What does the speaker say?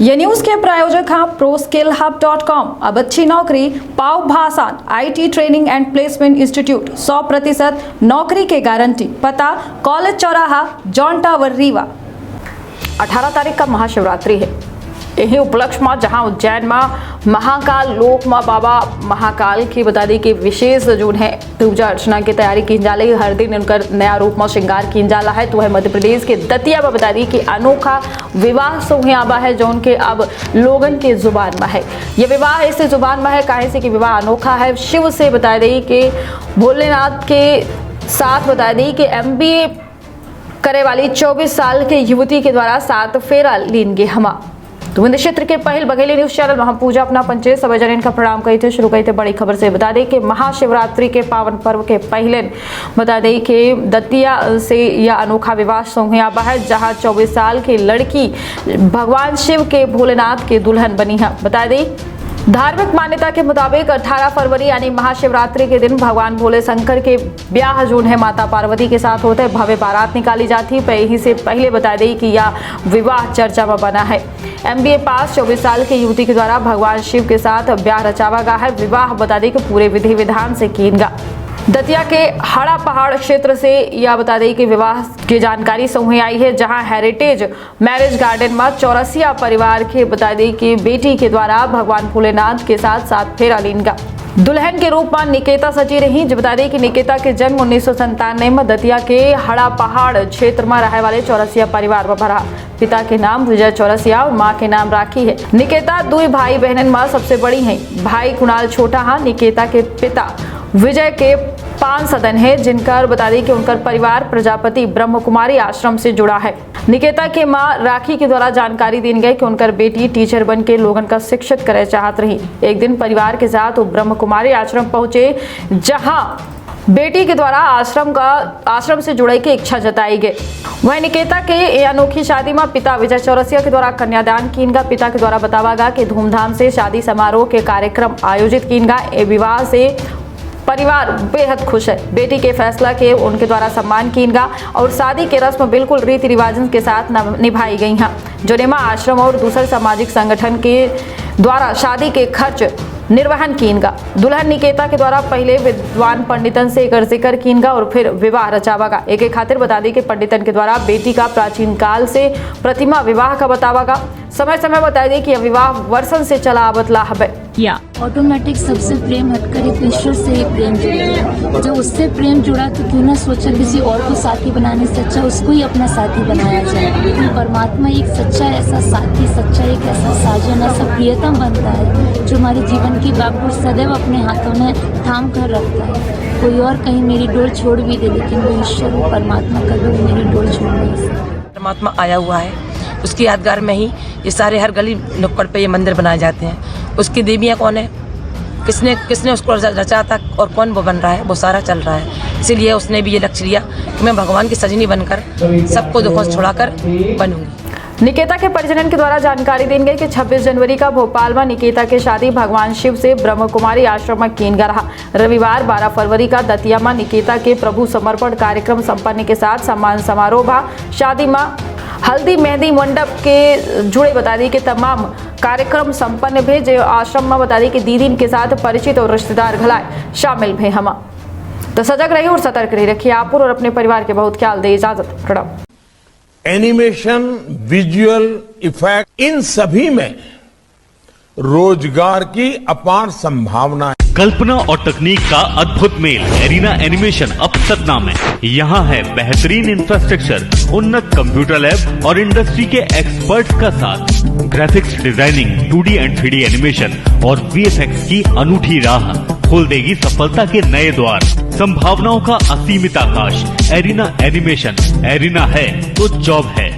ये न्यूज के प्रायोजक हैं ProSkillHub.com। अब अच्छी नौकरी पाओ भाषण IT training and placement institute 100% नौकरी के गारंटी। पता कॉलेज चौराहा जॉन टावर रीवा। 18 तारीख का महाशिवरात्रि है। यही उपलक्ष्य में जहां उज्जैन में महाकाल लोक में बाबा महाकाल की बता दी कि विशेष जो है पूजा अर्चना की तैयारी की जा रही। हर दिन उनका नया रूप में श्रृंगार की जा रहा है। तो वह मध्य प्रदेश के दतिया में बता दी कि अनोखा विवाह सोहे आबा है जो उनके अब लोगन के जुबान में है। ये विवाह ऐसे जुबान में है काहे से कि विवाह अनोखा है। शिव से बता दी कि भोलेनाथ के साथ बता दी कि MBA करे वाली 24 साल के युवती के द्वारा 7 फेरा लीनगे हमा। तो क्षेत्र के पहल बघेली न्यूज चैनल वहां पूजा अपना पंचे सब जन का प्रणाम कही थे। शुरू कही थे बड़ी खबर से बता दें कि महाशिवरात्रि के पावन पर्व के पहले बता दें कि दतिया से यह अनोखा विवाह सोहे आबा है जहां 24 साल की लड़की भगवान शिव के भोलेनाथ के दुल्हन बनी है। बता दें धार्मिक मान्यता के मुताबिक 18 फरवरी यानी महाशिवरात्रि के दिन भगवान भोले शंकर के ब्याह जो है माता पार्वती के साथ होते हैं। भव्य बारात निकाली जाती है। यही से पहले बता दें कि यह विवाह चर्चा में बना है। MBA पास 24 साल की युवती के द्वारा भगवान शिव के साथ ब्याह रचावा गया है। विवाह बता दें कि पूरे विधि विधान से कीनगा। दतिया के हड़ा पहाड़ क्षेत्र से यह बता दें कि विवाह की जानकारी सोहे आई है जहां हेरिटेज मैरिज गार्डन में चौरसिया परिवार के बता दें कि बेटी के द्वारा भगवान भोलेनाथ के साथ 7 फेरा लीनगा। दुल्हन के रूप में निकेता सची रही। जो बता दें कि निकेता के जन्म 1997 में दतिया के हड़ा पहाड़ क्षेत्र में रहने वाले चौरसिया परिवार में भरा। पिता के नाम विजय चौरसिया और माँ के नाम राखी है। निकेता 2 भाई बहनन में सबसे बड़ी है। भाई कुणाल छोटा है। निकेता के पिता विजय के 5 सदन है जिनका बता दें कि उनका परिवार प्रजापति ब्रह्म कुमारी आश्रम से जुड़ा है। निकेता के मां राखी के द्वारा जानकारी दी गई कि उनकर बेटी टीचर बन के लोगन का शिक्षित करे चाहत रही। एक दिन परिवार के साथ वो ब्रह्म कुमारी आश्रम पहुंचे जहां बेटी के द्वारा आश्रम से जुड़े की इच्छा जताई गई। वह निकेता के ये अनोखी शादी में पिता विजय चौरसिया के द्वारा कन्यादान कीनगा। पिता के द्वारा बतावा गया कि धूमधाम से शादी समारोह के कार्यक्रम आयोजित कीनगा। ये विवाह से परिवार बेहद खुश है। बेटी के फैसला के उनके द्वारा सम्मान कीनगा और शादी के रस्म बिल्कुल रीति रिवाजन के साथ निभाई गई हैं। जोनेमा आश्रम और दूसरे सामाजिक संगठन के द्वारा शादी के खर्च निर्वहन कीनगा। दुल्हन निकेता के द्वारा पहले विद्वान पंडितन से एक जिक्र कीनगा और फिर विवाह रचावागा। एक खातिर बता दी कि पंडितन के द्वारा बेटी का प्राचीन काल से प्रतिमा विवाह का बतावागा। समय समय बता दी कि विवाह वर्षन से चला आवतला है। या ऑटोमेटिक सबसे प्रेम हटकर एक ईश्वर से ही प्रेम जुड़ा। जब उससे प्रेम जुड़ा तो क्यों ना सोचा किसी और को साथी बनाने से अच्छा उसको ही अपना साथी बनाया जाए। लेकिन परमात्मा एक सच्चा ऐसा साथी, सच्चा एक ऐसा साजन, ऐसा प्रियतम बनता है जो हमारे जीवन की बात को सदैव अपने हाथों में थाम कर रखता है। कोई और कहीं मेरी डोर छोड़ भी दे लेकिन वो ईश्वर वो परमात्मा कभी मेरी डोर छोड़ नहीं सकता। परमात्मा आया हुआ है, उसकी यादगार में ही ये सारे हर गली नुक्कड़ पे ये मंदिर बनाए जाते हैं। उसकी देवियाँ कौन है, किसने उसको रचा था और कौन वो बन रहा है, वो सारा चल रहा है। इसीलिए उसने भी ये लक्ष्य लिया कि मैं भगवान की सजनी बनकर सबको दुखों से छुड़ाकर बनूंगी। निकेता के परिजनन के द्वारा जानकारी दी गई कि 26 जनवरी का भोपाल में निकेता की शादी भगवान शिव से ब्रह्म कुमारी आश्रम में कीनगा रहा। रविवार 12 फरवरी का दतिया में निकेता के प्रभु समर्पण कार्यक्रम संपन्न के साथ सम्मान समारोह भा। शादी में हल्दी मेहंदी मंडप के जुड़े बता दी कि तमाम कार्यक्रम संपन्न भे। जो आश्रम में बता दी कि दीदी के साथ परिचित और रिश्तेदार घलाए शामिल भे। हम तो सजग रहिए और सतर्क रहिए। रखिए आप और अपने परिवार के बहुत ख्याल दे। इजाजत, प्रणाम। एनिमेशन, विजुअल इफेक्ट, इन सभी में रोजगार की अपार संभावना है। कल्पना और तकनीक का अद्भुत मेल एरिना एनिमेशन अब सतना में। यहाँ है बेहतरीन इंफ्रास्ट्रक्चर, उन्नत कंप्यूटर लैब और इंडस्ट्री के एक्सपर्ट्स का साथ। Graphics designing, 2D and 3D animation और VFX की अनूठी राह खोल देगी सफलता के नए द्वार। संभावनाओं का असीमित आकाश। एरिना एनिमेशन, एरिना है तो जॉब है।